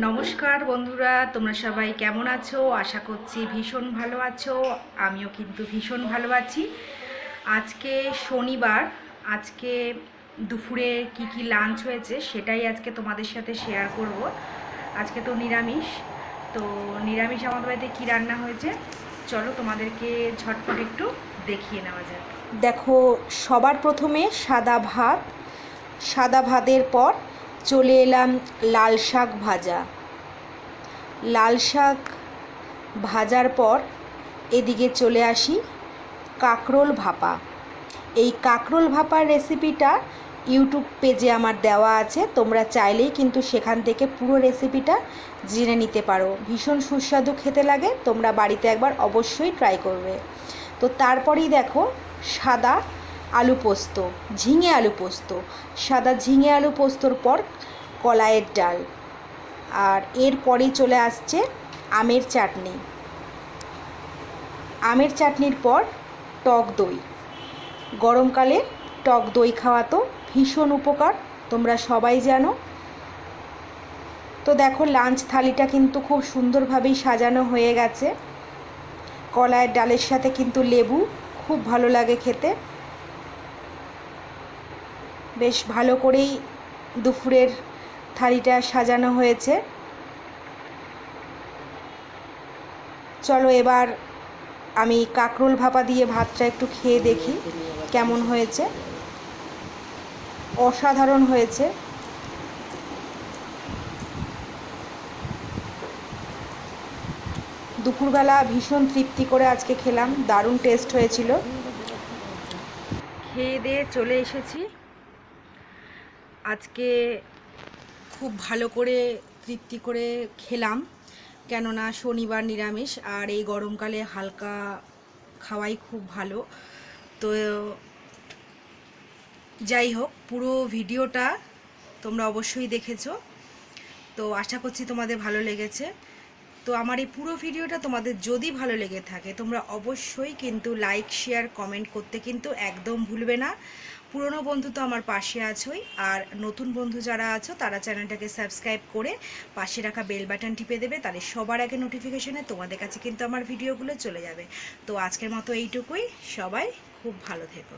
নমস্কার বন্ধুরা, তোমরা সবাই কেমন আছো? আশা করছি ভীষণ ভালো আছো। আমিও কিন্তু ভীষণ ভালো আছি। আজকে শনিবার, আজকে দুপুরে কি লাঞ্চ হয়েছে সেটাই আজকে তোমাদের সাথে শেয়ার করব। আজকে তো নিরামিষ, তো নিরামিষ আমাদের বাড়িতে কী রান্না হয়েছে চলো তোমাদেরকে ঝটপট একটু দেখিয়ে নেওয়া যাক। দেখো, সবার প্রথমে সাদা ভাতের পর চলে এলাম লাল শাক ভাজা। লাল শাক ভাজার পর এদিকে চলে আসি কাঁকরোল ভাপা। এই কাঁকরোল ভাপার রেসিপিটা ইউটিউব পেজে আমার দেওয়া আছে, তোমরা চাইলেই কিন্তু সেখান থেকে পুরো রেসিপিটা জেনে নিতে পারো। ভীষণ সুস্বাদু খেতে লাগে, তোমরা বাড়িতে একবার অবশ্যই ট্রাই করবে। তো তারপরেই দেখো সাদা আলু পোস্ত, ঝিঙে আলু পোস্ত। সাদা ঝিঙে আলু পোস্তর পর কলাইয়ের ডাল, আর এরপরেই চলে আসছে আমের চাটনি। আমের চাটনির পর টক দই। গরমকালে টক দই খাওয়া তো ভীষণ উপকার, তোমরা সবাই জানো। তো দেখো লাঞ্চ থালিটা কিন্তু খুব সুন্দরভাবেই সাজানো হয়ে গেছে। কলাইয়ের ডালের সাথে কিন্তু লেবু খুব ভালো লাগে খেতে। বেশ ভালো করেই দুপুরের থালিটা সাজানো হয়েছে। চলো এবার আমি কাঁকরোল ভাপা দিয়ে ভাতটা একটু খেয়ে দেখি কেমন হয়েছে। অসাধারণ হয়েছে। দুপুরবেলা ভীষণ তৃপ্তি করে আজকে খেলাম, দারুণ টেস্ট হয়েছিল। খেয়ে দিয়ে চলে এসেছি। আজকে খুব ভালো করে তৃপ্তি করে খেলাম, কেননা শনিবার নিরামিষ, আর এই গরমকালে হালকা খাওয়াই খুব ভালো। তো যাই হোক, পুরো ভিডিওটা তোমরা অবশ্যই দেখেছো, তো আশা করছি তোমাদের ভালো লেগেছে। তো আমার এই পুরো ভিডিওটা তোমাদের যদি ভালো লেগে থাকে তোমরা অবশ্যই কিন্তু লাইক শেয়ার কমেন্ট করতে কিন্তু একদম ভুলবে না। পুরনো বন্ধু তো আমার পাশে আছোই, আর নতুন বন্ধু যারা আছো তারা চ্যানেলটাকে সাবস্ক্রাইব করে পাশে রাখা বেল বাটন টিপে দেবে, তাহলে সবার আগে নোটিফিকেশানে তোমাদের কাছে কিন্তু আমার ভিডিওগুলো চলে যাবে। তো আজকের মতো এইটুকুই, সবাই খুব ভালো থেকো।